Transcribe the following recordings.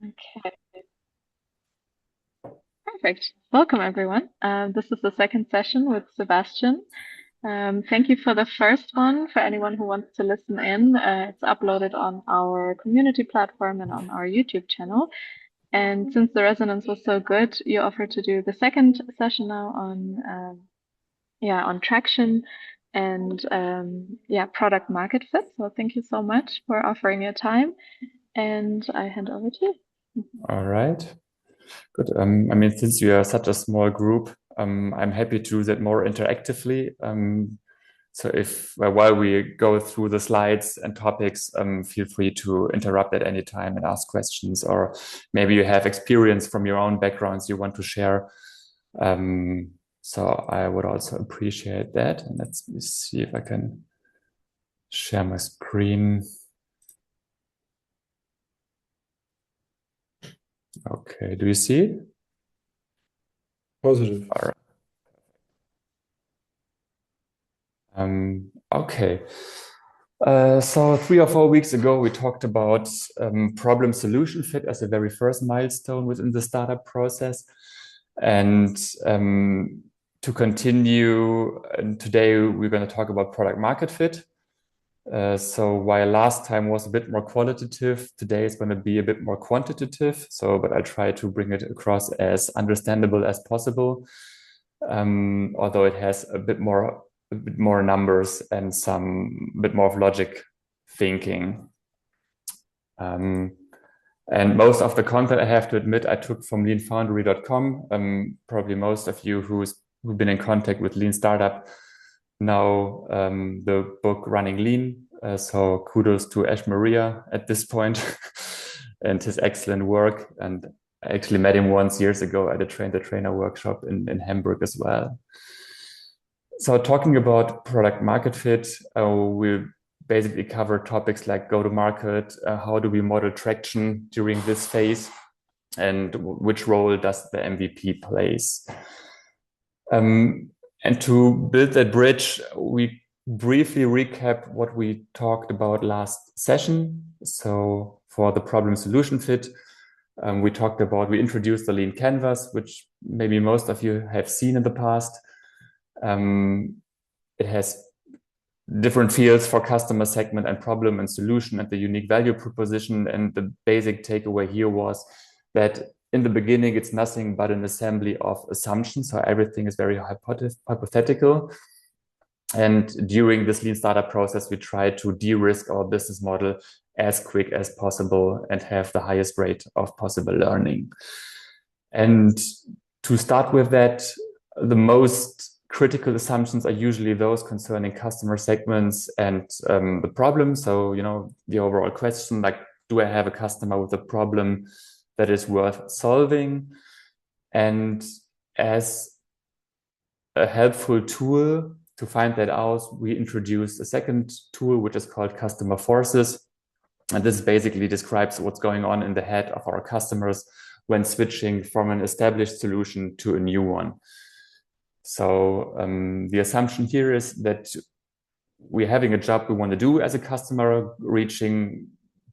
Okay, perfect. Welcome, everyone. This is the second session with Sebastian. Thank you for the first one. For anyone who wants to listen in, it's uploaded on our community platform and on our YouTube channel. And since the resonance was so good, you offered to do the second session now on traction and product market fit. So thank you so much for offering your time, and I hand over to you. All right. Good. I mean, since we are such a small group, I'm happy to do that more interactively. So if while we go through the slides and topics, feel free to interrupt at any time and ask questions, or maybe you have experience from your own backgrounds you want to share. So I would also appreciate that. And let's see if I can share my screen. Okay, do you see it? Positive. All right. Okay. So 3 or 4 weeks ago, we talked about problem solution fit as a very first milestone within the startup process. And to continue, today we're going to talk about product market fit. So while last time was a bit more qualitative, today is going to be a bit more quantitative. But I'll try to bring it across as understandable as possible, although it has a bit more numbers and some bit more of logic thinking. And most of the content, I have to admit, I took from leanfoundry.com. Probably most of you who've been in contact with Lean Startup know the book Running Lean. So kudos to Ash Maria at this point and his excellent work. And I actually met him once years ago at a train-the-trainer workshop in Hamburg as well. So talking about product market fit, we'll basically cover topics like go-to-market, how do we model traction during this phase, and which role does the MVP plays. And to build that bridge, we briefly recap what we talked about last session. So for the problem solution fit, we introduced the Lean Canvas, which maybe most of you have seen in the past. It has different fields for customer segment and problem and solution and the unique value proposition. And the basic takeaway here was that in the beginning, it's nothing but an assembly of assumptions. So everything is very hypothetical. And during this lean startup process, we try to de-risk our business model as quick as possible and have the highest rate of possible learning. And to start with that, the most critical assumptions are usually those concerning customer segments and the problem. So, the overall question, like, do I have a customer with a problem that is worth solving? And as a helpful tool to find that out, we introduced a second tool, which is called customer forces. And this basically describes what's going on in the head of our customers when switching from an established solution to a new one. So the assumption here is that we're having a job we want to do as a customer, reaching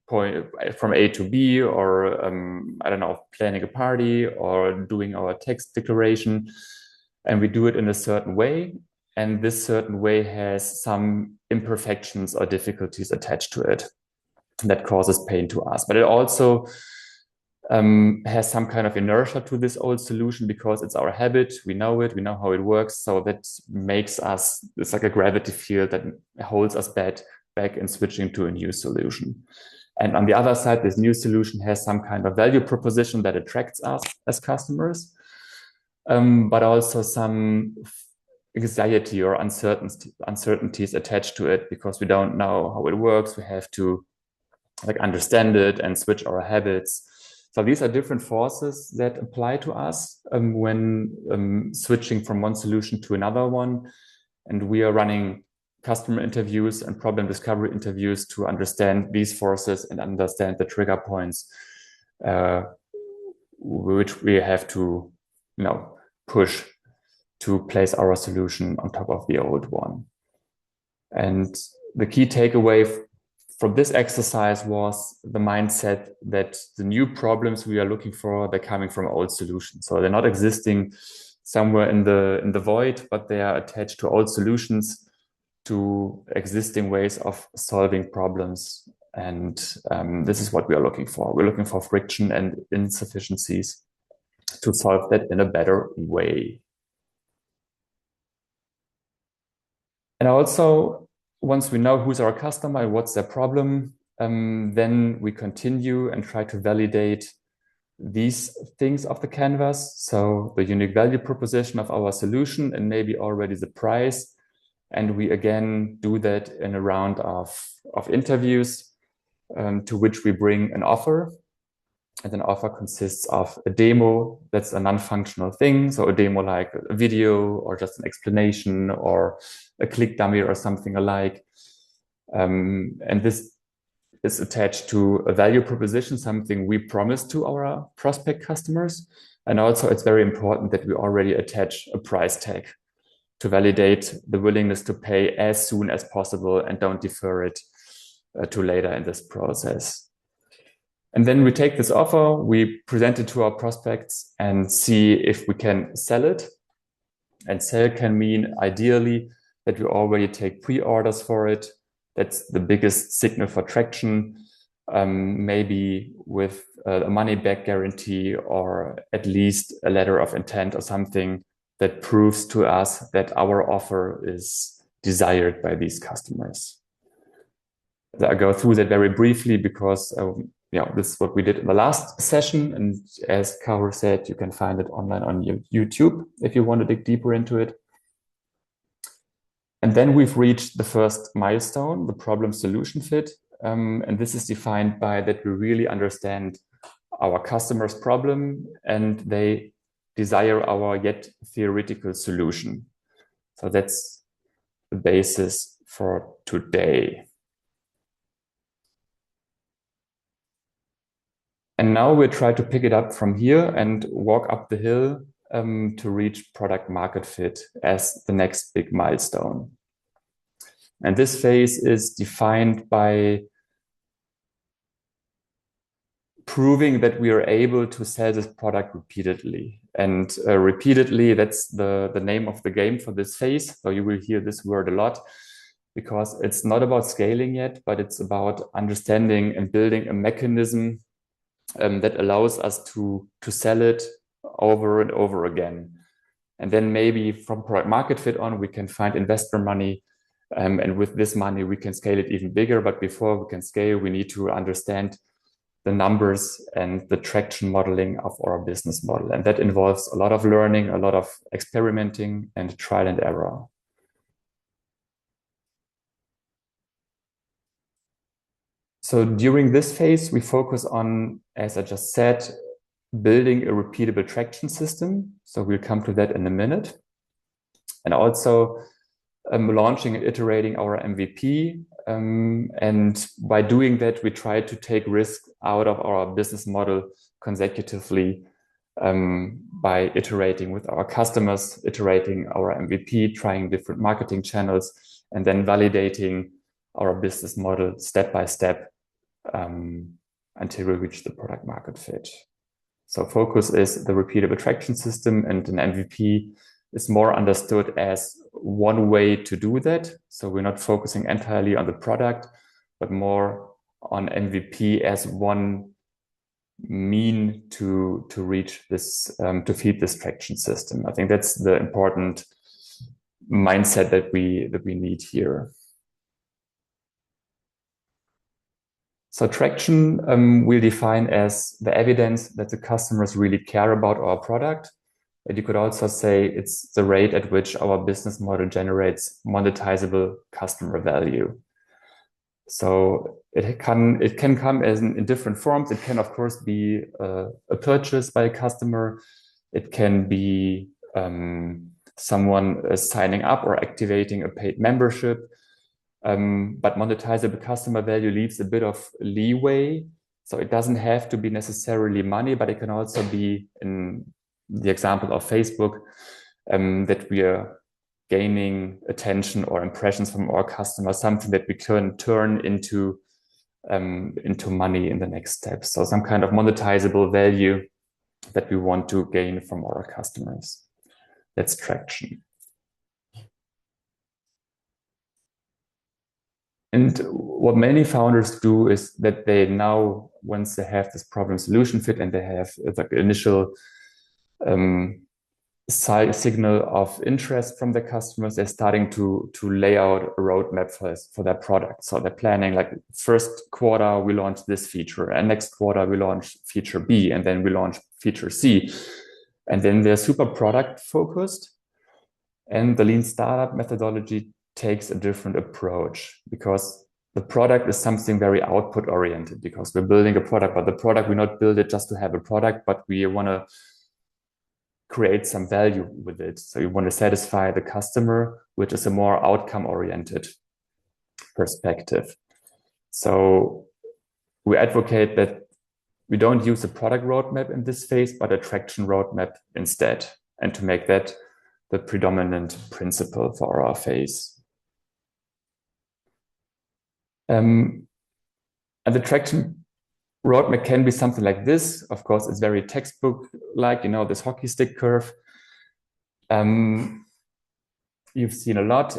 point from A to B, or planning a party or doing our tax declaration, and we do it in a certain way. And this certain way has some imperfections or difficulties attached to it that causes pain to us. But it also has some kind of inertia to this old solution because it's our habit. We know it, we know how it works. So that makes us, it's like a gravity field that holds us back in switching to a new solution. And on the other side, this new solution has some kind of value proposition that attracts us as customers, but also some anxiety or uncertainties attached to it because we don't know how it works. We have to understand it and switch our habits. So these are different forces that apply to us when switching from one solution to another one. And we are running customer interviews and problem discovery interviews to understand these forces and understand the trigger points which we have to push to place our solution on top of the old one. And the key takeaway from this exercise was the mindset that the new problems we are looking for, they're coming from old solutions. So they're not existing somewhere in the void, but they are attached to old solutions, to existing ways of solving problems. And this is what we are looking for. We're looking for friction and insufficiencies to solve that in a better way. And also, once we know who's our customer and what's their problem, then we continue and try to validate these things of the canvas. So the unique value proposition of our solution and maybe already the price. And we again do that in a round of interviews to which we bring an offer. And an offer consists of a demo that's a non-functional thing. So a demo like a video or just an explanation or a click dummy or something alike. And this is attached to a value proposition, something we promise to our prospect customers. And also it's very important that we already attach a price tag to validate the willingness to pay as soon as possible and don't defer it to later in this process. And then we take this offer, we present it to our prospects and see if we can sell it. And sell can mean ideally that we already take pre-orders for it. That's the biggest signal for traction, maybe with a money back guarantee or at least a letter of intent or something that proves to us that our offer is desired by these customers. So I go through that very briefly because this is what we did in the last session. And as Caro said, you can find it online on YouTube if you want to dig deeper into it. And then we've reached the first milestone, the problem solution fit. And this is defined by that we really understand our customer's problem and they desire our yet theoretical solution. So that's the basis for today. And now we'll try to pick it up from here and walk up the hill to reach product market fit as the next big milestone. And this phase is defined by proving that we are able to sell this product repeatedly. And repeatedly, that's the name of the game for this phase. So you will hear this word a lot because it's not about scaling yet, but it's about understanding and building a mechanism that allows us to sell it over and over again. And then maybe from product market fit on, we can find investor money. And with this money, we can scale it even bigger. But before we can scale, we need to understand the numbers and the traction modeling of our business model. And that involves a lot of learning, a lot of experimenting and trial and error. So during this phase, we focus on, as I just said, building a repeatable traction system. So we'll come to that in a minute. And also launching and iterating our MVP. And by doing that, we try to take risk out of our business model consecutively by iterating with our customers, iterating our MVP, trying different marketing channels, and then validating our business model step by step until we reach the product market fit. So focus is the repeatable traction system, and an MVP is more understood as one way to do that. So we're not focusing entirely on the product, but more on MVP as one mean to reach this, to feed this traction system. I think that's the important mindset that we need here. So traction we'll define as the evidence that the customers really care about our product. But you could also say it's the rate at which our business model generates monetizable customer value. So it can come as in different forms. It can, of course, be a purchase by a customer. It can be someone signing up or activating a paid membership. But monetizable customer value leaves a bit of leeway. So it doesn't have to be necessarily money, but it can also be, in the example of Facebook, that we are gaining attention or impressions from our customers, something that we can turn into into money in the next step. So some kind of monetizable value that we want to gain from our customers. That's traction. And what many founders do is that they now, once they have this problem solution fit and they have the initial signal of interest from the customers, they're starting to lay out a roadmap for their product. So they're planning like first quarter, we launch this feature, and next quarter we launch feature B, and then we launch feature C. And then they're super product focused. And the lean startup methodology takes a different approach because the product is something very output oriented, because we're building a product, but the product, we not build it just to have a product, but we want to create some value with it. So you want to satisfy the customer, which is a more outcome oriented perspective. So we advocate that we don't use a product roadmap in this phase, but a traction roadmap instead, and to make that the predominant principle for our phase. And the traction roadmap can be something like this. Of course, it's very textbook-like, this hockey stick curve. You've seen a lot.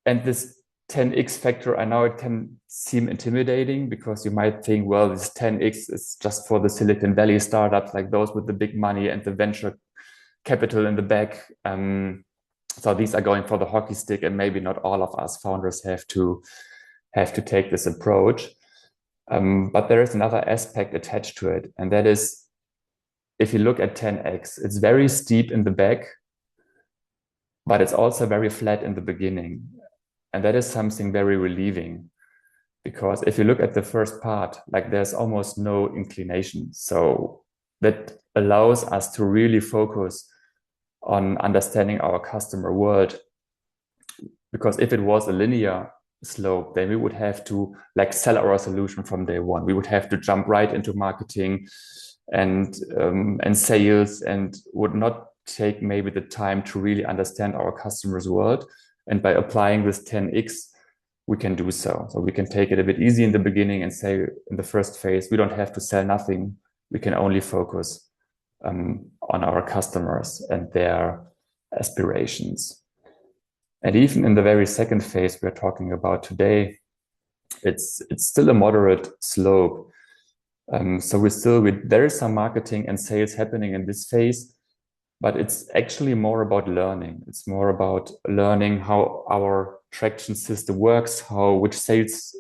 And this 10x factor, I know it can seem intimidating because you might think, well, this 10x is just for the Silicon Valley startups, like those with the big money and the venture capital in the back. So these are going for the hockey stick, and maybe not all of us founders have to take this approach. But there is another aspect attached to it, and that is, if you look at 10x, it's very steep in the back, but it's also very flat in the beginning. And that is something very relieving, because if you look at the first part, like there's almost no inclination. So that allows us to really focus on understanding our customer world. Because if it was a linear slope, then we would have to like sell our solution from day one. We would have to jump right into marketing and sales, and would not take maybe the time to really understand our customer's world. And by applying this 10x, we can do so. So we can take it a bit easy in the beginning and say in the first phase, we don't have to sell nothing. We can only focus on our customers and their aspirations. And even in the very second phase we're talking about today, it's still a moderate slope. So there is some marketing and sales happening in this phase, but it's actually more about learning. It's more about learning how our traction system works, which sales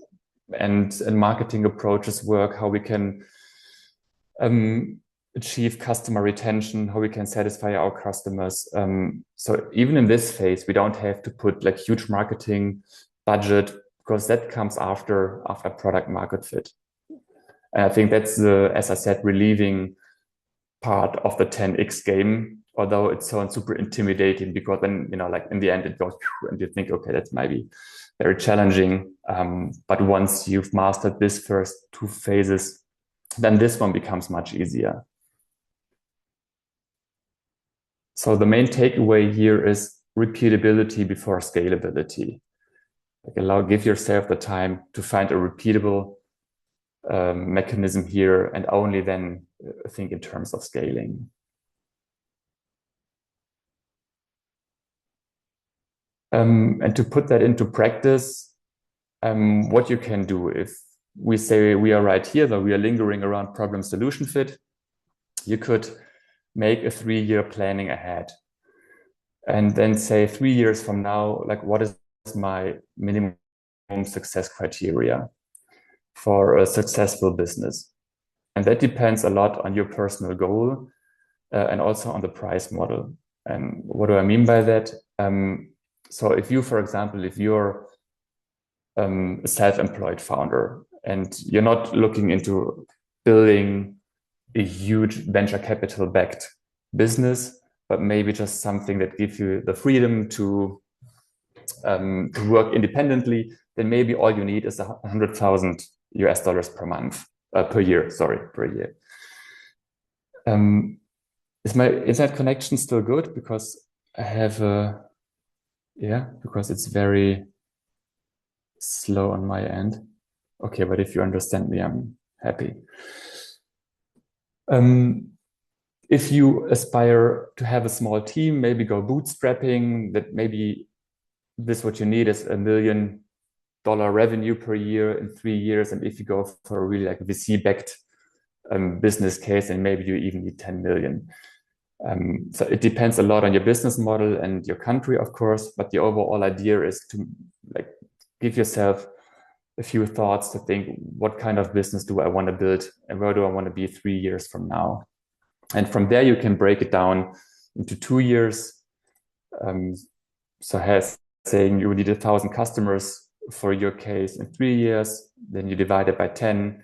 and marketing approaches work, how we can achieve customer retention, how we can satisfy our customers. So even in this phase, we don't have to put like huge marketing budget, because that comes after product market fit. And I think that's as I said, relieving part of the 10x game, although it sounds super intimidating, because then, like in the end it goes and you think, okay, that's maybe very challenging. But once you've mastered this first two phases, then this one becomes much easier. So the main takeaway here is repeatability before scalability. Like give yourself the time to find a repeatable mechanism here, and only then think in terms of scaling. And to put that into practice, what you can do, if we say we are right here, though we are lingering around problem solution fit, you could make a 3-year planning ahead. And then say 3 years from now, like what is my minimum success criteria for a successful business? And that depends a lot on your personal goal and also on the price model. And what do I mean by that? So if you, for example, if you're a self-employed founder and you're not looking into building a huge venture capital backed business, but maybe just something that gives you the freedom to work independently, then maybe all you need is $100,000 per year. Is my internet connection still good? Because I have because it's very slow on my end. Okay, but if you understand me, I'm happy. Um, if you aspire to have a small team, maybe go bootstrapping, that maybe this what you need is $1 million revenue per year in 3 years. And if you go for a really like VC-backed business case, and maybe you even need 10 million. So it depends a lot on your business model and your country, of course, but the overall idea is to like give yourself a few thoughts to think, what kind of business do I want to build and where do I want to be 3 years from now? And from there, you can break it down into 2 years. Um, so has saying you need 1,000 customers for your case in 3 years, then you divide it by 10.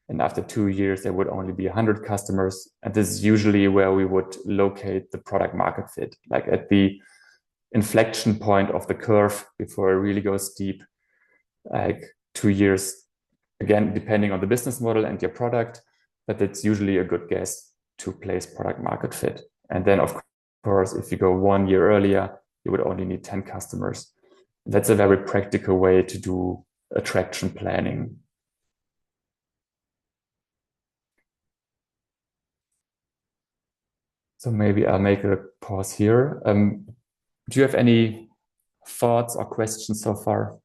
And after 2 years, there would only be 100 customers. And this is usually where we would locate the product market fit, like at the inflection point of the curve before it really goes deep, like 2 years, again, depending on the business model and your product, but it's usually a good guess to place product market fit. And then, of course, if you go 1 year earlier, you would only need 10 customers. That's a very practical way to do attraction planning. So maybe I'll make a pause here. Do you have any thoughts or questions so far?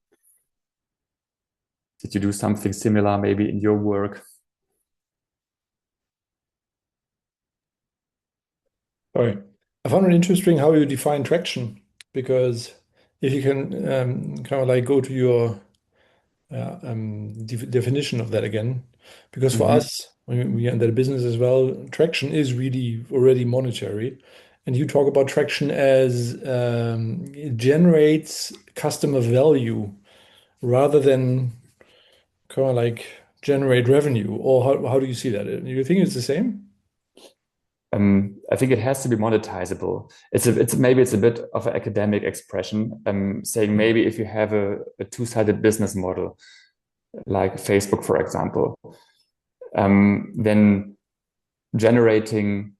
Did you do something similar maybe in your work? Sorry. I found it interesting how you define traction, because if you can kind of like go to your definition of that again, because for Mm-hmm. us, when we are in that business as well, traction is really already monetary. And you talk about traction as it generates customer value rather than kind of like generate revenue. Or how do you see that? Do you think it's the same? I think it has to be monetizable. It's maybe it's a bit of an academic expression, saying maybe if you have a two-sided business model, like Facebook, for example, then generating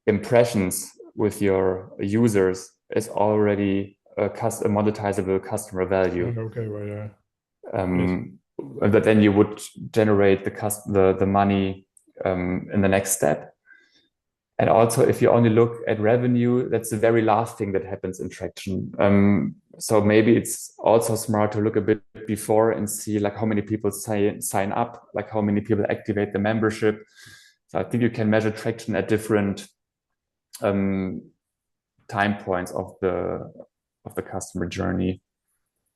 impressions with your users is already a monetizable customer value. Okay, right, yeah. Yes. But then you would generate the money in the next step. And also, if you only look at revenue, that's the very last thing that happens in traction. So maybe it's also smart to look a bit before and see like how many people sign up, like how many people activate the membership. So I think you can measure traction at different um, time points of the customer journey.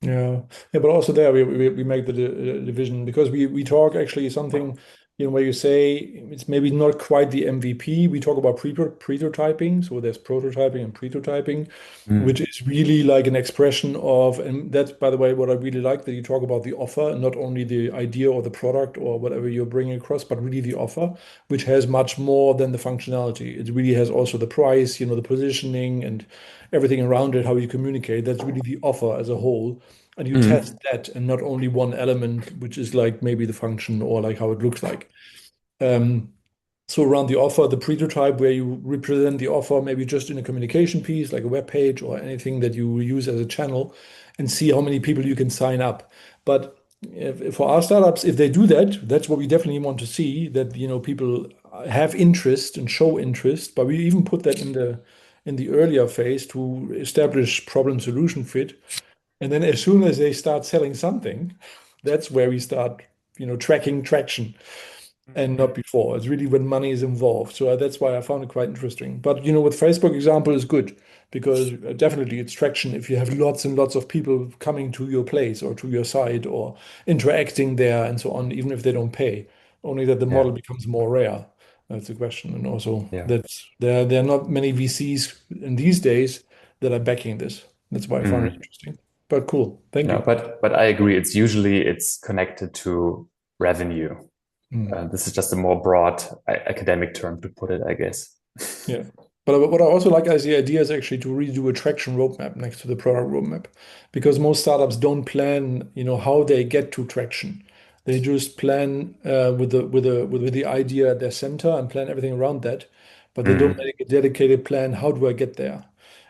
Yeah, yeah, but also there we make the division, because we talk actually something, where you say it's maybe not quite the MVP. We talk about prototyping, so there's prototyping and prototyping, which Mm. is really like an expression of, and that's by the way what I really like, that you talk about the offer, not only the idea or the product or whatever you're bringing across, but really the offer, which has much more than the functionality. It really has also the price, the positioning and everything around it, how you communicate. That's really the offer as a whole. And you test Mm. that and not only one element, which is like maybe the function or like how it looks like. Um, so around the offer, the prototype where you represent the offer, maybe just in a communication piece, like a web page or anything that you use as a channel, and see how many people you can sign up. But for our startups, if they do that, that's what we definitely want to see, that people have interest and show interest. But we even put that in the earlier phase to establish problem solution fit. And then as soon as they start selling something, that's where we start, tracking traction, and not before. It's really when money is involved. So that's why I found it quite interesting. But with Facebook example is good, because definitely it's traction if you have lots and lots of people coming to your place or to your site or interacting there and so on, even if they don't pay. Only that the model Yeah, becomes more rare. That's the question. And also yeah. that's there are not many VCs in these days that are backing this. That's why I found it Mm. interesting. But cool. Thank Yeah, you. but I agree. It's connected to revenue. Mm. This is just a more broad academic term to put it, I guess. Yeah. But what I also like as the idea is actually to really do a traction roadmap next to the product roadmap, because most startups don't plan, how they get to traction. They just plan with the idea at their center and plan everything around that, but they don't Mm. make a dedicated plan. How do I get there?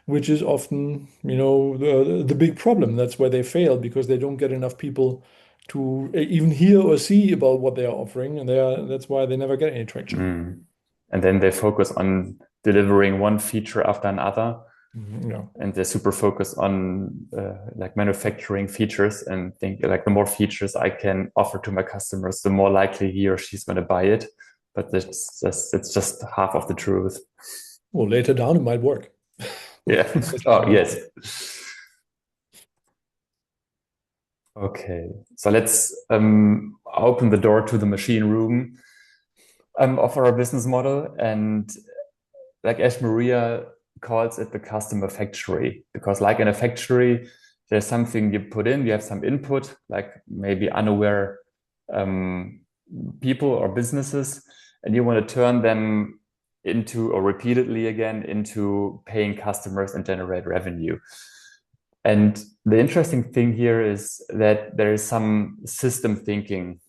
Which is often, the big problem. That's where they fail, because they don't get enough people to even hear or see about what they are offering, and that's why they never get any traction. And then they focus on delivering one feature after another. Yeah. And they're super focused on like manufacturing features and think like the more features I can offer to my customers, the more likely he or she's going to buy it. But it's just half of the truth. Well, later down it might work. Yeah. Oh, yes. Okay. So let's open the door to the machine room of our business model. And like Ash Maria calls it the customer factory, because like in a factory, there's something you put in, you have some input, like maybe unaware people or businesses, and you want to turn them into, or repeatedly again, into paying customers and generate revenue. And the interesting thing here is that there is some system thinking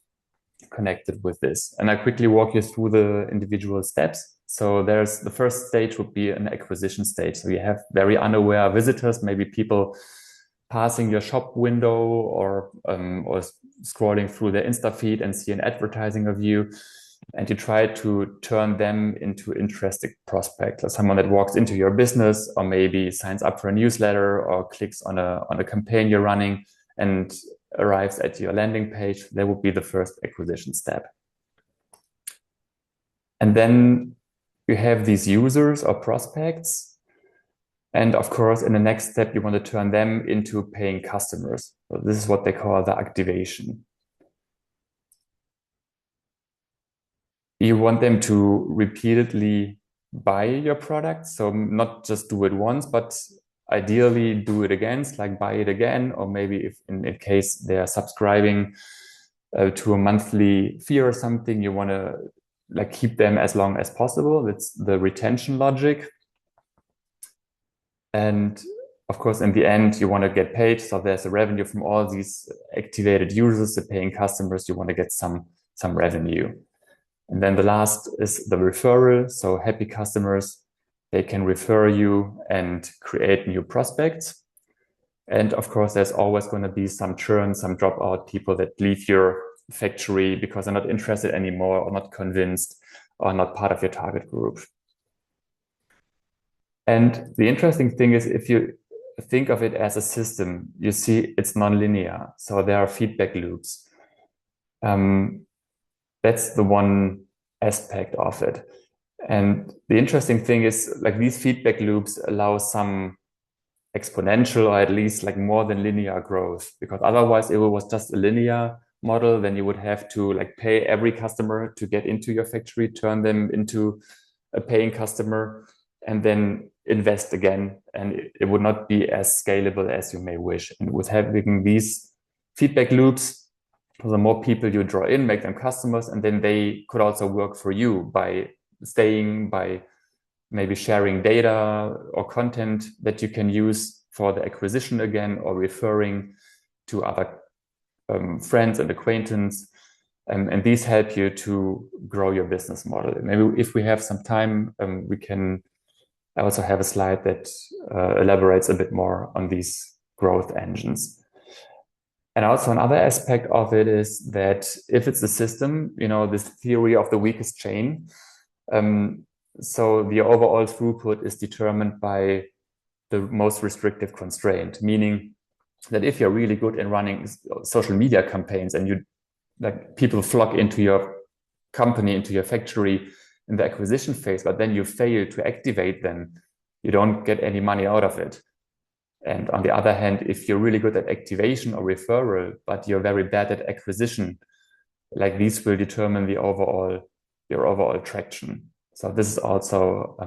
connected with this. And I quickly walk you through the individual steps. So there's the first stage would be an acquisition stage. So you have very unaware visitors, maybe people passing your shop window or scrolling through their Insta feed and see an advertising of you. And you try to turn them into interested prospects, or someone that walks into your business or maybe signs up for a newsletter or clicks on a campaign you're running and arrives at your landing page. That would be the first acquisition step. And then you have these users or prospects. And of course, in the next step, you want to turn them into paying customers. So this is what they call the activation. You want them to repeatedly buy your product. So not just do it once, but ideally do it again, like buy it again, or maybe if in case they are subscribing to a monthly fee or something, you want to like keep them as long as possible. That's the retention logic. And of course, in the end, you want to get paid. So there's a revenue from all these activated users, the paying customers. You want to get some revenue. And then the last is the referral. So happy customers, they can refer you and create new prospects. And of course, there's always going to be some churn, some dropout, people that leave your factory because they're not interested anymore or not convinced or not part of your target group. And the interesting thing is, if you think of it as a system, you see it's nonlinear. So there are feedback loops. That's the one aspect of it. And the interesting thing is, like, these feedback loops allow some exponential, or at least like more than linear growth, because otherwise if it was just a linear model, then you would have to like pay every customer to get into your factory, turn them into a paying customer, and then invest again. And it would not be as scalable as you may wish. And with having these feedback loops, the more people you draw in, make them customers, and then they could also work for you by staying, by maybe sharing data or content that you can use for the acquisition again, or referring to other friends and acquaintances. And these help you to grow your business model. Maybe if we have some time, I also have a slide that elaborates a bit more on these growth engines. And also another aspect of it is that if it's a system, this theory of the weakest chain, so the overall throughput is determined by the most restrictive constraint, meaning that if you're really good in running social media campaigns and people flock into your company, into your factory in the acquisition phase, but then you fail to activate them, you don't get any money out of it. And on the other hand, if you're really good at activation or referral, but you're very bad at acquisition, like these will determine your overall traction. So this is also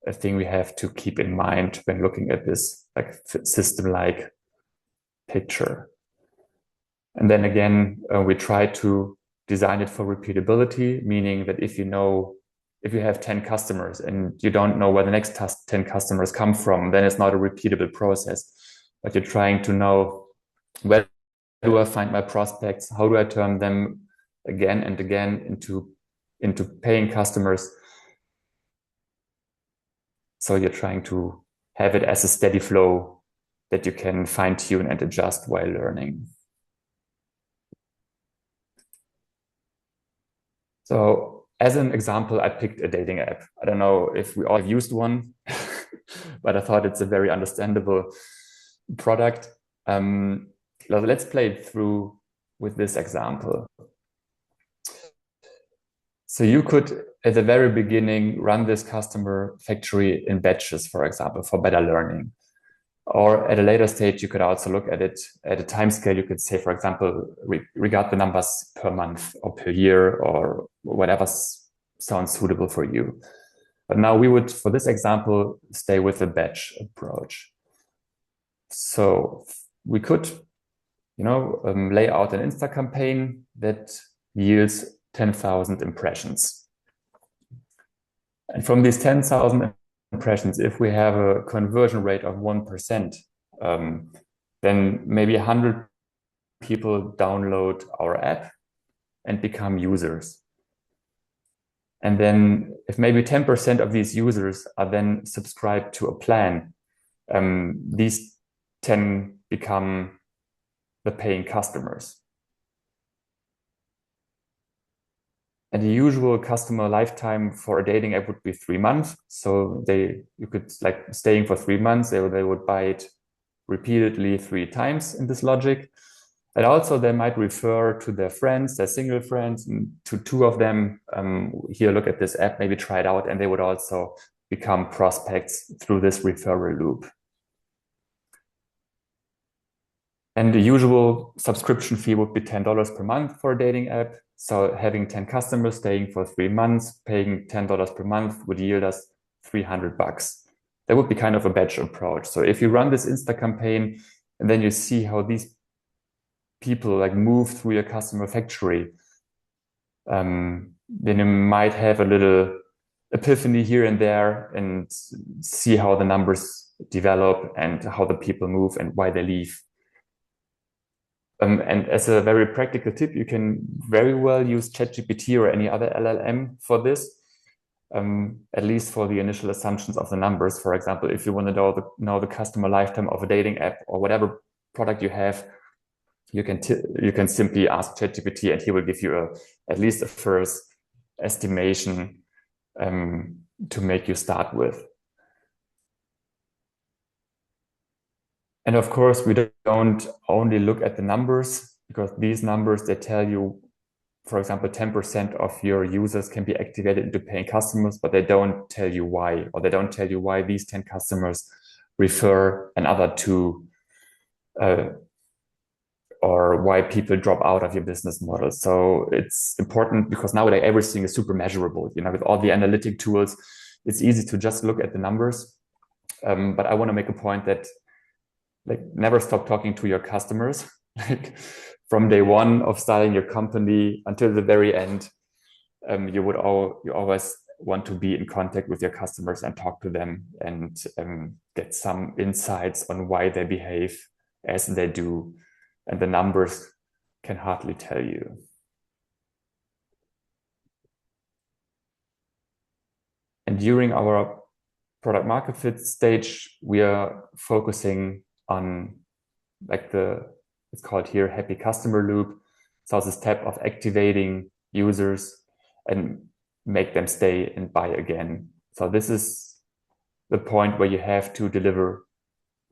a thing we have to keep in mind when looking at this like system-like picture. And then again, we try to design it for repeatability, meaning that if you have 10 customers and you don't know where the next 10 customers come from, then it's not a repeatable process. But you're trying to know, where do I find my prospects? How do I turn them again and again into paying customers? So you're trying to have it as a steady flow that you can fine tune and adjust while learning. So as an example, I picked a dating app. I don't know if we all have used one, but I thought it's a very understandable product. Let's play it through with this example. So you could, at the very beginning, run this customer factory in batches, for example, for better learning. Or at a later stage, you could also look at it at a time scale. You could say, for example, regard the numbers per month or per year or whatever sounds suitable for you. But now we would, for this example, stay with the batch approach. So we could, lay out an Insta campaign that yields 10,000 impressions. And from these 10,000 impressions, if we have a conversion rate of 1%, then maybe 100 people download our app and become users. And then if maybe 10% of these users are then subscribed to a plan, these 10 become the paying customers. And the usual customer lifetime for a dating app would be 3 months. So you could staying for 3 months, they would buy it repeatedly 3 times in this logic. And also they might refer to their friends, their single friends, and to 2 of them, here, look at this app, maybe try it out. And they would also become prospects through this referral loop. And the usual subscription fee would be $10 per month for a dating app. So having 10 customers staying for 3 months, paying $10 per month would yield us $300. That would be kind of a batch approach. So if you run this Insta campaign and then you see how these people move through your customer factory, then you might have a little epiphany here and there and see how the numbers develop and how the people move and why they leave. And as a very practical tip, you can very well use ChatGPT or any other LLM for this, at least for the initial assumptions of the numbers. For example, if you want to know the customer lifetime of a dating app or whatever product you have, you can simply ask ChatGPT and he will give you at least a first estimation to make you start with. And of course, we don't only look at the numbers, because these numbers, they tell you, for example, 10% of your users can be activated into paying customers, but they don't tell you why, or they don't tell you why these 10 customers refer another 2, or why people drop out of your business model. So it's important because nowadays everything is super measurable. With all the analytic tools, it's easy to just look at the numbers. But I want to make a point that never stop talking to your customers. From day one of starting your company until the very end, you always want to be in contact with your customers and talk to them and get some insights on why they behave as they do. And the numbers can hardly tell you. And during our product market fit stage, we are focusing on it's called here happy customer loop. So this step of activating users and make them stay and buy again. So this is the point where you have to deliver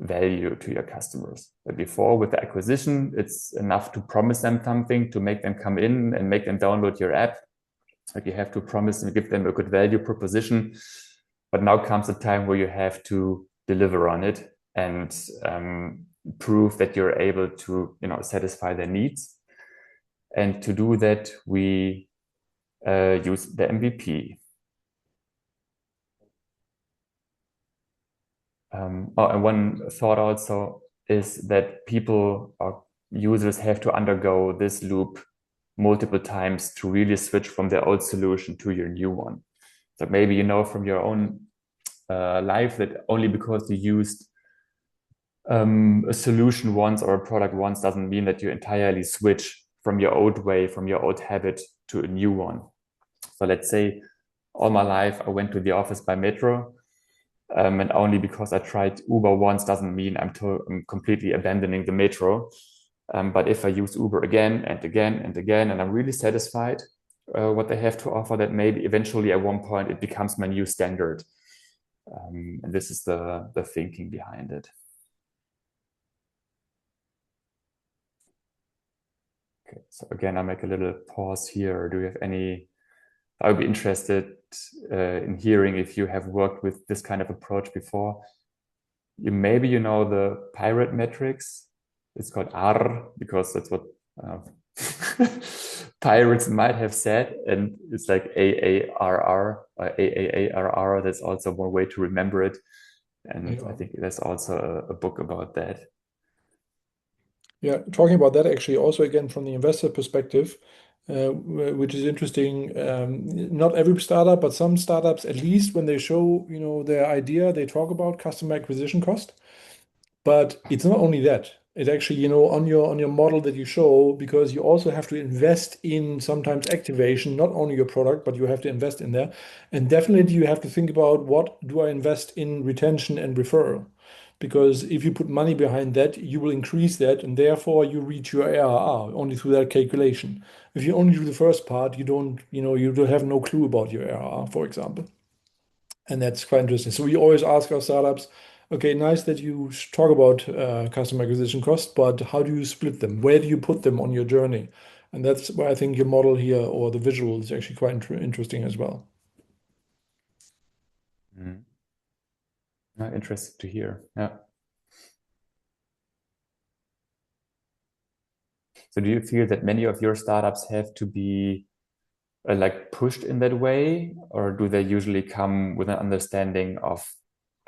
value to your customers. But before, with the acquisition, it's enough to promise them something, to make them come in and make them download your app. You have to promise and give them a good value proposition. But now comes the time where you have to deliver on it and prove that you're able to, satisfy their needs. And to do that, we use the MVP. And one thought also is that people or users have to undergo this loop multiple times to really switch from their old solution to your new one. So maybe from your own life that only because you used a solution once or a product once doesn't mean that you entirely switch from your old way, from your old habit to a new one. So let's say all my life I went to the office by metro, and only because I tried Uber once doesn't mean I'm completely abandoning the metro. But if I use Uber again and again and again, and I'm really satisfied, what they have to offer, that maybe eventually at one point it becomes my new standard. And this is the thinking behind it. Okay, so again, I'll make a little pause here. Do you have any? I would be interested in hearing if you have worked with this kind of approach before. Maybe you know the pirate metrics. It's called R because that's what pirates might have said, and it's like AARR or AAARR. That's also one way to remember it, and Yeah. I think there's also a book about that. Yeah, talking about that actually also again from the investor perspective, which is interesting. Not every startup, but some startups, at least when they show, their idea, they talk about customer acquisition cost. But it's not only that. It actually, on your model that you show, because you also have to invest in sometimes activation, not only your product, but you have to invest in there. And definitely you have to think about what do I invest in retention and referral? Because if you put money behind that, you will increase that, and therefore you reach your ARR only through that calculation. If you only do the first part, you don't have no clue about your ARR, for example. And that's quite interesting. So we always ask our startups, okay, nice that you talk about customer acquisition cost, but how do you split them? Where do you put them on your journey? And that's where I think your model here or the visual is actually quite interesting as well. Mm. Interesting to hear. Yeah. So do you feel that many of your startups have to be like pushed in that way, or do they usually come with an understanding of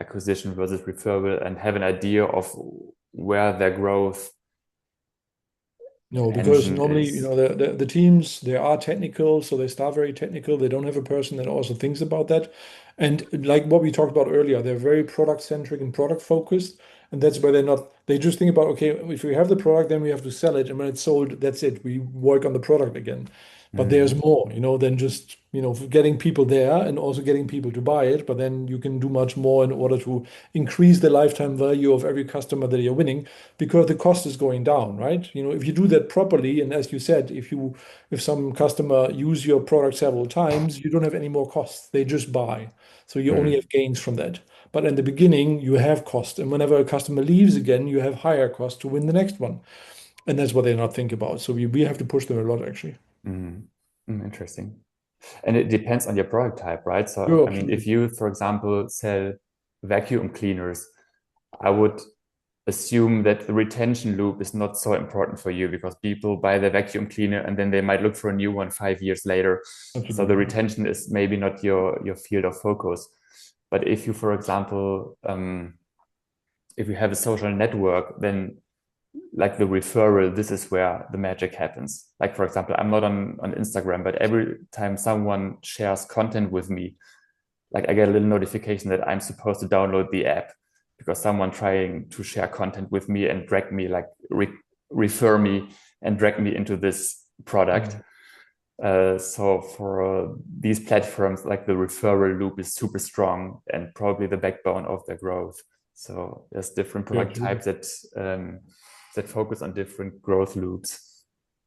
acquisition versus referral and have an idea of where their growth No, because engine normally, is? the teams, they are technical, so they start very technical. They don't have a person that also thinks about that. And like what we talked about earlier, they're very product centric and product focused. And that's why they just think about, okay, if we have the product, then we have to sell it. And when it's sold, that's it. We work on the product again. But there's more, than just, getting people there and also getting people to buy it. But then you can do much more in order to increase the lifetime value of every customer that you're winning because the cost is going down, right? If you do that properly, and as you said, if some customer use your product several times, you don't have any more costs. They just buy. So you only have gains from that. But in the beginning, you have cost. And whenever a customer leaves again, you have higher cost to win the next one. And that's what they not think about. So we have to push them a lot, actually. Interesting. And it depends on your product type, right? So, Sure, I mean, absolutely. if you, for example, sell vacuum cleaners, I would assume that the retention loop is not so important for you because people buy the vacuum cleaner and then they might look for a new one 5 years later. So the Absolutely. retention is maybe not your field of focus. But if you, for example, if you have a social network, then like the referral, this is where the magic happens. Like, for example, I'm not on Instagram, but every time someone shares content with me, like I get a little notification that I'm supposed to download the app because someone trying to share content with me and drag me, like refer me and drag me into this product. So for these platforms, like the referral loop is super strong and probably the backbone of their growth. So there's different Yeah, product types that focus on different growth loops.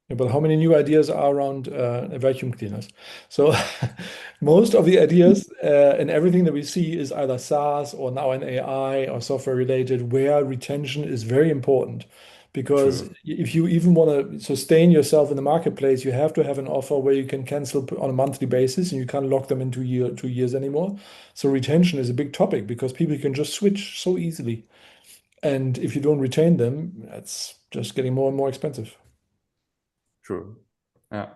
Yeah, but how many new ideas are around vacuum cleaners? So most of the ideas and everything that we see is either SaaS or now an AI or software related, where retention is very important. Because True. if you even want to sustain yourself in the marketplace, you have to have an offer where you can cancel on a monthly basis and you can't lock them into 2 years anymore. So retention is a big topic because people can just switch so easily. And if you don't retain them, it's just getting more and more expensive. True. Yeah.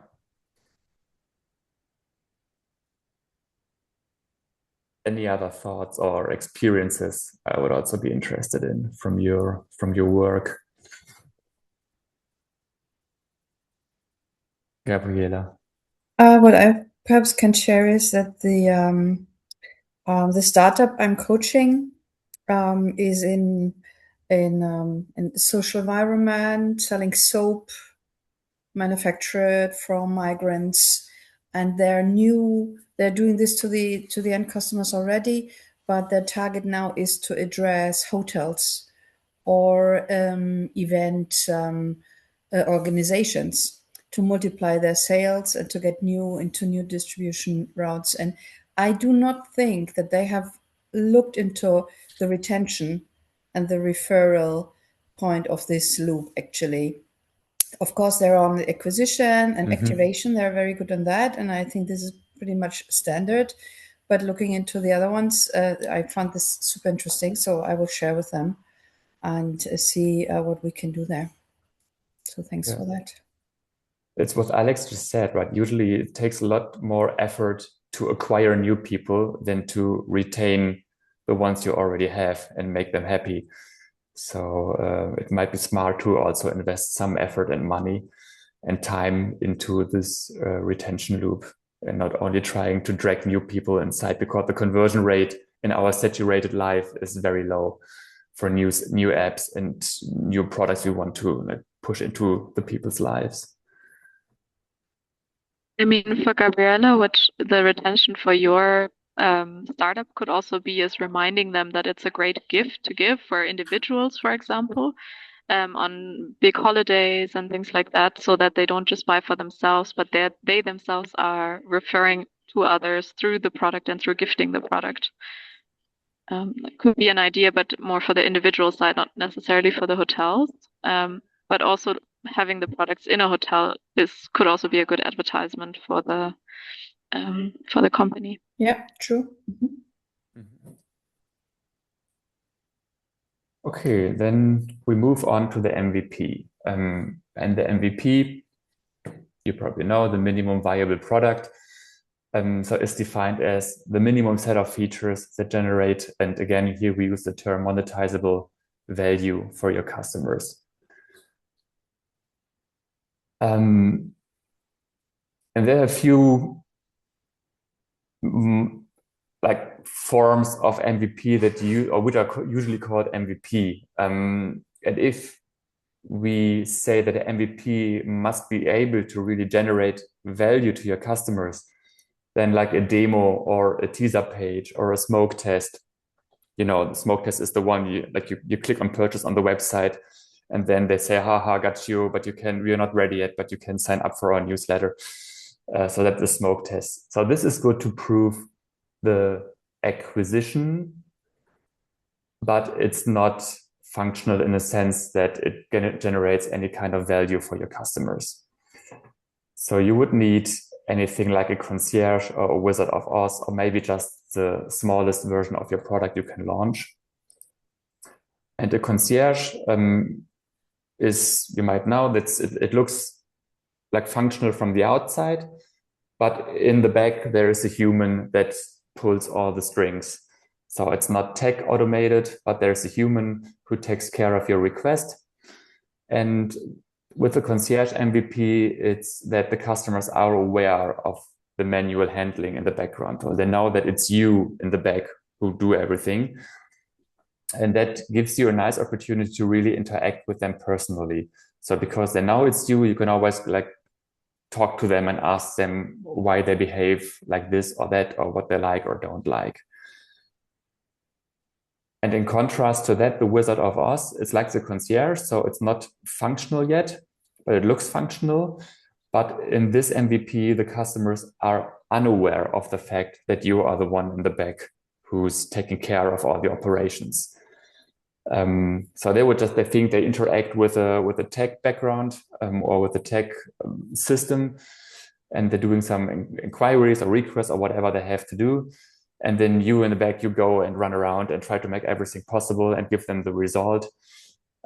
Any other thoughts or experiences I would also be interested in from your work, Gabriela? What I perhaps can share is that the startup I'm coaching is in social environment, selling soap manufactured from migrants, and they're doing this to the end customers already, but their target now is to address hotels or event organizations to multiply their sales and to get into new distribution routes. And I do not think that they have looked into the retention and the referral point of this loop, actually. Of course, they're on the acquisition and activation. They're very good on that. And I think this is pretty much standard. But looking into the other ones, I found this super interesting. So I will share with them and see what we can do there. So thanks for that. It's what Alex just said, right? Usually it takes a lot more effort to acquire new people than to retain the ones you already have and make them happy. So it might be smart to also invest some effort and money and time into this retention loop, and not only trying to drag new people inside, because the conversion rate in our saturated life is very low for new apps and new products we want to push into the people's lives. I mean, for Gabriella, which the retention for your startup could also be is reminding them that it's a great gift to give for individuals, for example, on big holidays and things like that, so that they don't just buy for themselves, but they themselves are referring to others through the product and through gifting the product. That could be an idea, but more for the individual side, not necessarily for the hotels. But also having the products in a hotel could also be a good advertisement for the company. Yeah, true. Okay, then we move on to the MVP. And the MVP, you probably know, the minimum viable product. So it's defined as the minimum set of features that generate, and again, here we use the term monetizable value for your customers. And there are a few forms of MVP which are usually called MVP. And if we say that an MVP must be able to really generate value to your customers, then like a demo or a teaser page or a smoke test. The smoke test is the one you click on purchase on the website, and then they say, haha, got you, but we're not ready yet, but you can sign up for our newsletter. So that's the smoke test. So this is good to prove the acquisition, but it's not functional in a sense that it generates any kind of value for your customers. So you would need anything like a concierge or a Wizard of Oz, or maybe just the smallest version of your product you can launch. And a concierge is, you might know, it looks like functional from the outside, but in the back there is a human that pulls all the strings. So it's not tech automated, but there's a human who takes care of your request. And with the concierge MVP, it's that the customers are aware of the manual handling in the background, or they know that it's you in the back who do everything. And that gives you a nice opportunity to really interact with them personally. So because they know it's you, you can always talk to them and ask them why they behave like this or that, or what they like or don't like. And in contrast to that, the Wizard of Oz is like the concierge. So it's not functional yet, but it looks functional. But in this MVP, the customers are unaware of the fact that you are the one in the back who's taking care of all the operations. So they think they interact with a tech background or with a tech system, and they're doing some inquiries or requests or whatever they have to do. And then you in the back, you go and run around and try to make everything possible and give them the result.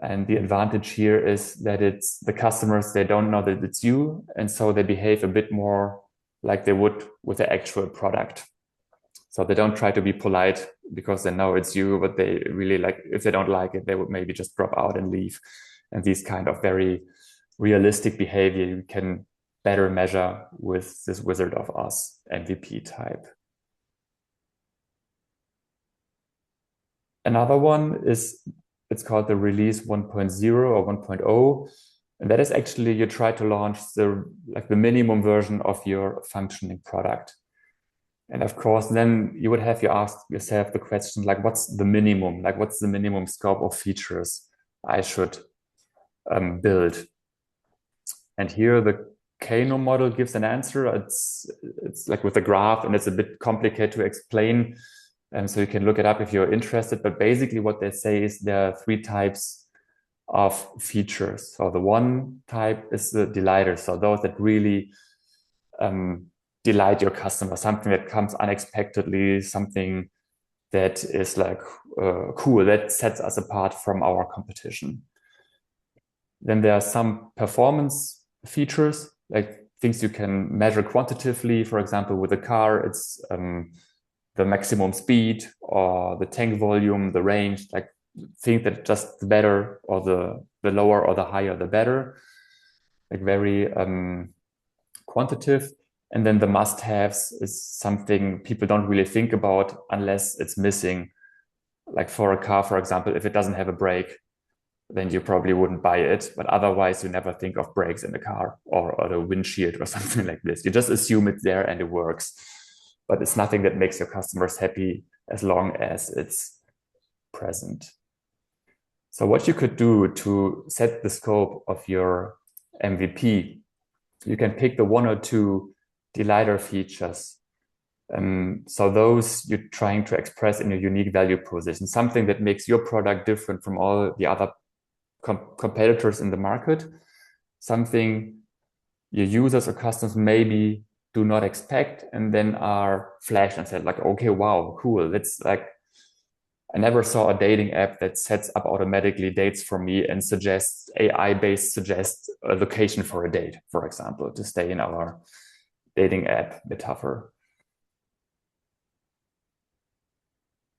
And the advantage here is that it's the customers, they don't know that it's you. And so they behave a bit more like they would with the actual product. So they don't try to be polite because they know it's you, but they really if they don't like it, they would maybe just drop out and leave. And these kind of very realistic behavior you can better measure with this Wizard of Oz MVP type. Another one it's called the release 1.0 or 1.0. And that is actually, you try to launch the minimum version of your functioning product. And of course, then you would have to ask yourself the question, what's the minimum? What's the minimum scope of features I should build? And here the Kano model gives an answer. It's like with a graph, and it's a bit complicated to explain. So you can look it up if you're interested. But basically what they say is there are 3 types of features. So the one type is the delighters. So those that really delight your customer, something that comes unexpectedly, something that is like cool, that sets us apart from our competition. Then there are some performance features, like things you can measure quantitatively. For example, with a car, it's the maximum speed or the tank volume, the range, like think that just the better or the lower or the higher, the better, like very quantitative. And then the must-haves is something people don't really think about unless it's missing. Like for a car, for example, if it doesn't have a brake, then you probably wouldn't buy it. But otherwise, you never think of brakes in the car or the windshield or something like this. You just assume it's there and it works. But it's nothing that makes your customers happy as long as it's present. So what you could do to set the scope of your MVP, you can pick the 1 or 2 delighter features. So those you're trying to express in your unique value proposition, something that makes your product different from all the other competitors in the market, something your users or customers maybe do not expect and then are flashed and said like, okay, wow, cool. That's like, I never saw a dating app that sets up automatically dates for me and suggests AI-based suggests a location for a date, for example, to stay in our dating app metaphor.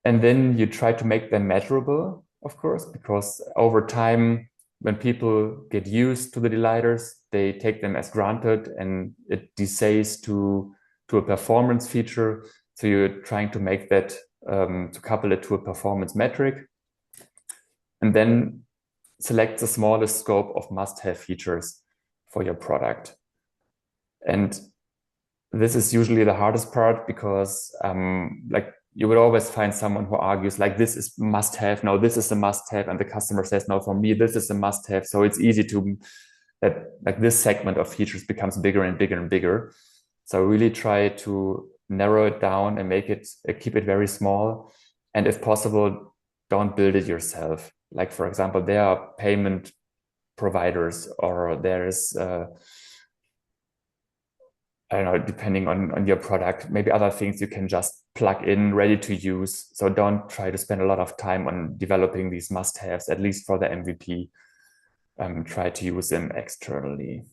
And then you try to make them measurable, of course, because over time, when people get used to the delighters, they take them as granted and it desays to a performance feature. So you're trying to make that, to couple it to a performance metric. And then select the smallest scope of must-have features for your product. And this is usually the hardest part because like you would always find someone who argues like this is must-have, no, this is a must-have, and the customer says, no, for me, this is a must-have. So it's easy to that like this segment of features becomes bigger and bigger and bigger. So really try to narrow it down and make it, keep it very small. And if possible, don't build it yourself. Like, for example, there are payment providers or there's, I don't know, depending on your product, maybe other things you can just plug in ready to use. So don't try to spend a lot of time on developing these must-haves, at least for the MVP. Try to use them externally.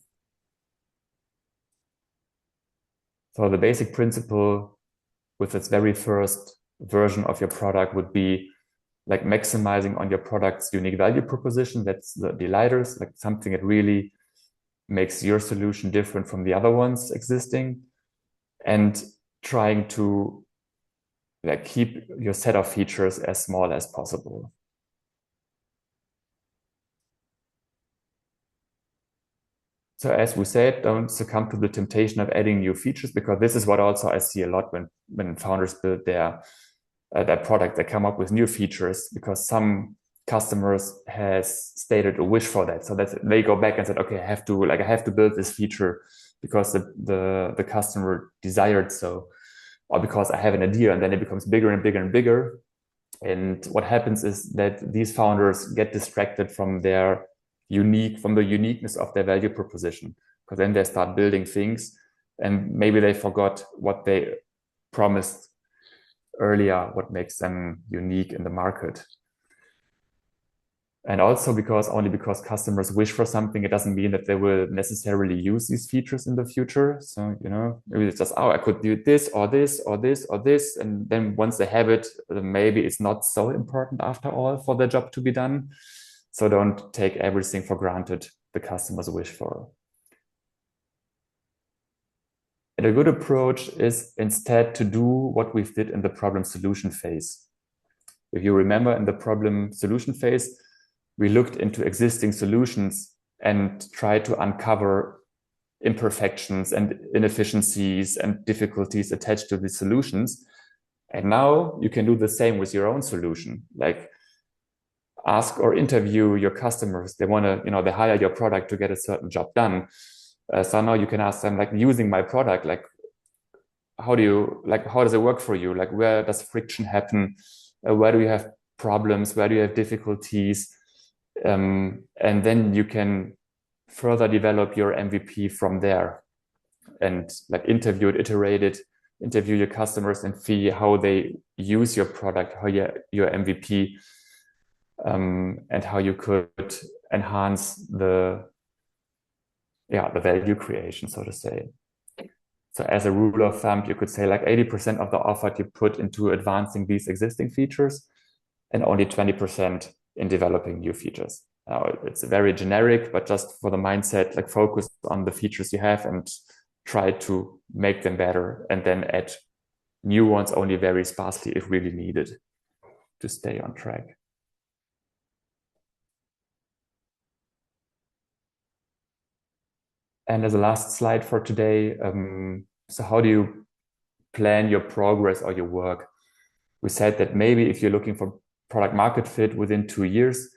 So the basic principle with its very first version of your product would be like maximizing on your product's unique value proposition. That's the delighters, like something that really makes your solution different from the other ones existing, and trying to like keep your set of features as small as possible. So as we said, don't succumb to the temptation of adding new features, because this is what also I see a lot when founders build their product. They come up with new features because some customers has stated a wish for that. So that they go back and said, okay, I have to build this feature because the customer desired so, or because I have an idea, and then it becomes bigger and bigger and bigger. And what happens is that these founders get distracted from the uniqueness of their value proposition, because then they start building things and maybe they forgot what they promised earlier, what makes them unique in the market. And also only because customers wish for something, it doesn't mean that they will necessarily use these features in the future. So, maybe it's just, I could do this or this or this or this. And then once they have it, maybe it's not so important after all for the job to be done. So don't take everything for granted the customers wish for. And a good approach is instead to do what we did in the problem solution phase. If you remember, in the problem solution phase, we looked into existing solutions and tried to uncover imperfections and inefficiencies and difficulties attached to these solutions. And now you can do the same with your own solution. Like, ask or interview your customers. They want to, they hire your product to get a certain job done. So now you can ask them, like, using my product, like, how does it work for you? Like, where does friction happen? Where do you have problems? Where do you have difficulties? And then you can further develop your MVP from there, and like interview it, iterate it, interview your customers and see how they use your product, how your MVP, and how you could enhance the value creation, so to say. So as a rule of thumb, you could say like 80% of the effort you put into advancing these existing features and only 20% in developing new features. Now, it's very generic, but just for the mindset, like focus on the features you have and try to make them better, and then add new ones only very sparsely if really needed to stay on track. And as a last slide for today, so how do you plan your progress or your work? We said that maybe if you're looking for product market fit within 2 years,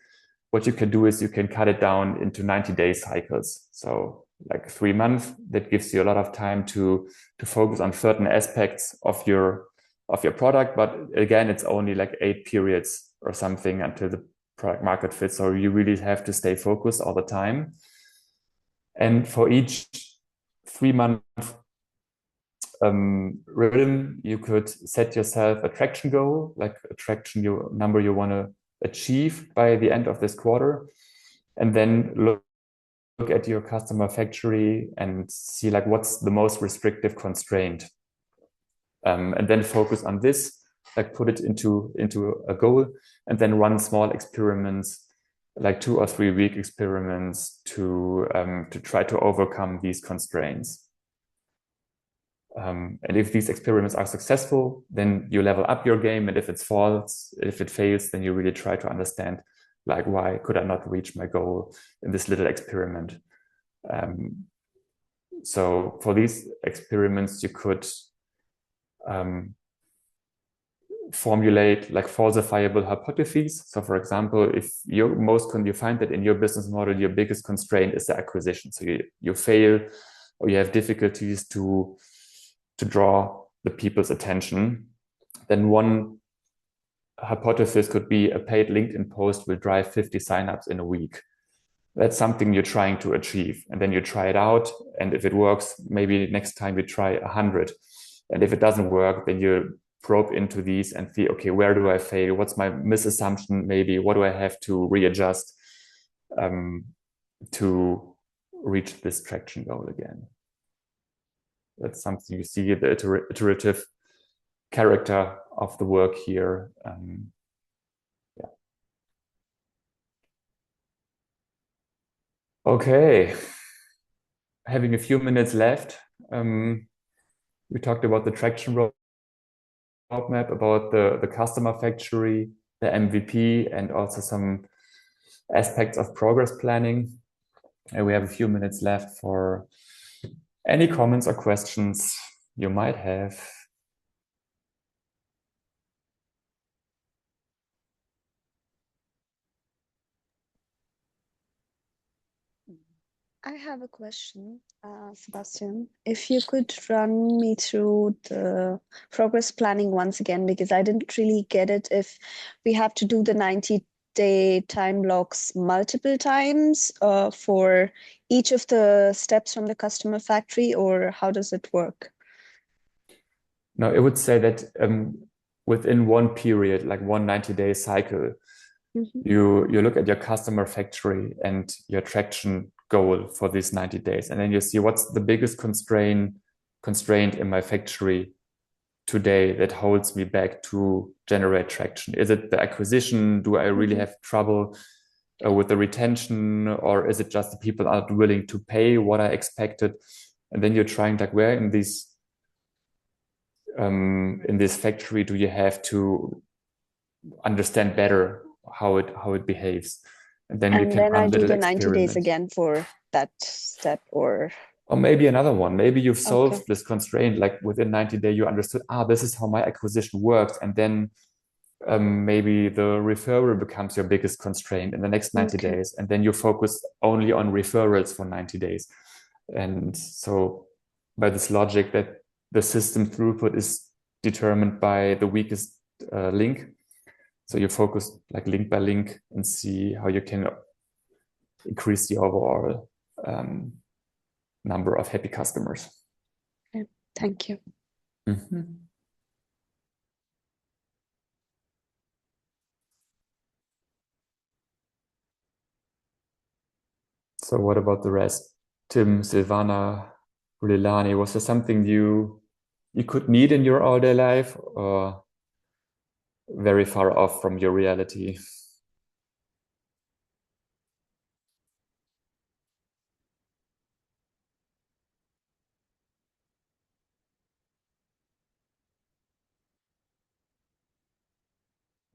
what you can do is you can cut it down into 90-day cycles. So like 3 months, that gives you a lot of time to focus on certain aspects of your product. But again, it's only like 8 periods or something until the product market fit. So you really have to stay focused all the time. And for each 3-month rhythm, you could set yourself a traction goal, like a traction number you want to achieve by the end of this quarter, and then look at your customer factory and see like what's the most restrictive constraint, and then focus on this, like put it into a goal, and then run small experiments, like 2 or 3 week experiments to try to overcome these constraints. And if these experiments are successful, then you level up your game. And if it fails, then you really try to understand, like, why could I not reach my goal in this little experiment? So for these experiments, you could formulate like falsifiable hypotheses. So for example, if you find that in your business model, your biggest constraint is the acquisition. So you fail, or you have difficulties to draw the people's attention, then one hypothesis could be a paid LinkedIn post will drive 50 signups in a week. That's something you're trying to achieve. And then you try it out. And if it works, maybe next time you try 100. And if it doesn't work, then you probe into these and see, okay, where do I fail? What's my misassumption? Maybe what do I have to readjust to reach this traction goal again? That's something you see, the iterative character of the work here. Yeah. Okay, having a few minutes left. We talked about the traction roadmap, about the customer factory, the MVP, and also some aspects of progress planning. And we have a few minutes left for any comments or questions you might have. I have a question, Sebastian. If you could run me through the progress planning once again, because I didn't really get it. If we have to do the 90-day time blocks multiple times for each of the steps from the customer factory, or how does it work? No, I would say that within one period, like one 90-day cycle, you look at your customer factory and your traction goal for these 90 days. And then you see what's the biggest constraint in my factory today that holds me back to generate traction. Is it the acquisition? Do I really have trouble with the retention, or is it just the people aren't willing to pay what I expected? And then you're trying, like, where in this factory do you have to understand better how it behaves? And then you can run I do little the 90 days experiments. again for that step, or maybe another one. Maybe you've solved this constraint, like within 90 days, you understood, this is how my acquisition works. And then maybe the referral becomes your biggest constraint in the next 90 days. And then you focus only on referrals for 90 days. And so by this logic that the system throughput is determined by the weakest link. So you focus like link by link and see how you can increase the overall number of happy customers. Okay. Thank you. Mm-hmm. So what about the rest? Tim, Silvana, Ulilani, was there something you could need in your all-day life, or very far off from your reality?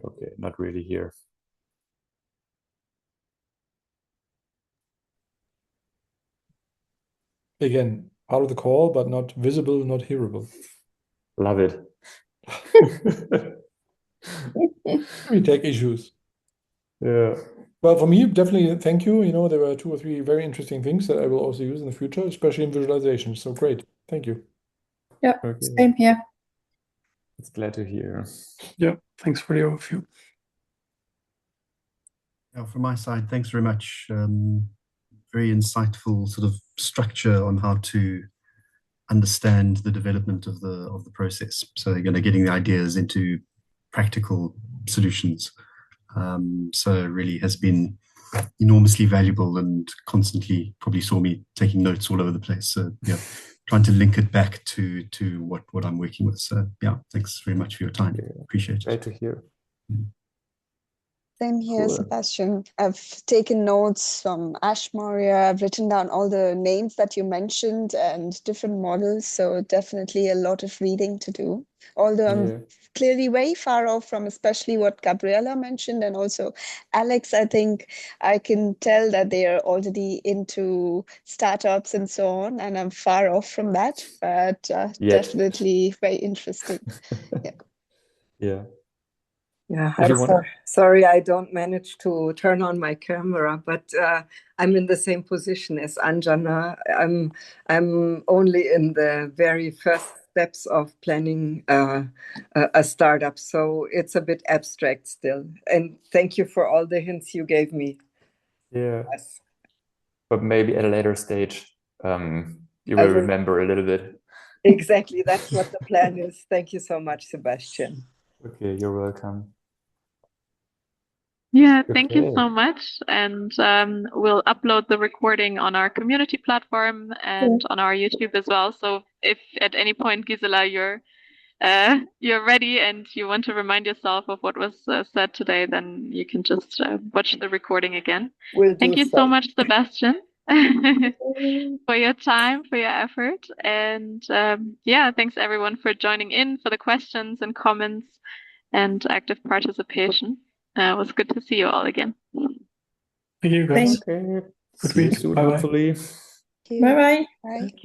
Okay, not really here. Again, part of the call, but not visible, not hearable. Love it. We take issues. Yeah. Well, for me, definitely thank you. You know, there were 2 or 3 very interesting things that I will also use in the future, especially in visualization. So great. Thank you. Yeah, Okay. same here. It's glad to hear. Yeah, thanks for the overview. Yeah, from my side, thanks very much. Very insightful sort of structure on how to understand the development of the process. So getting the ideas into practical solutions. So it really has been enormously valuable, and constantly probably saw me taking notes all over the place. So yeah, trying to link it back to what I'm working with. So yeah, thanks very much for your time. Yeah. Appreciate it. Great to hear. Same here, Cool. Sebastian. I've taken notes from Ash Maria. I've written down all the names that you mentioned and different models. So definitely a lot of reading to do. Although I'm clearly very far off from especially what Gabriela mentioned, and also Alex. I think I can tell that they are already into startups and so on, and I'm far off from that, but definitely very interesting. Yeah. Yeah. Yeah, If you want- sorry, I don't manage to turn on my camera, but I'm in the same position as Anjana. I'm only in the very first steps of planning a startup, so it's a bit abstract still. And thank you for all the hints you gave me. Yeah. Yes. But maybe at a later stage, you will remember a little bit. Exactly, that's what the plan is. Thank you so much, Sebastian. Okay, you're welcome. Yeah, thank you Okay. so much. And we'll upload the recording on our community platform and on our YouTube as well. So if at any point, Gisela, you're ready and you want to remind yourself of what was said today, then you can just watch the recording again. Thank you so much, Sebastian, for your time, for your effort. And yeah, thanks everyone for joining in, for the questions and comments and active participation. It was good to see you all again. Thank you, guys. Okay. Good See you week. soon, Bye-bye. hopefully. Bye-bye. Bye.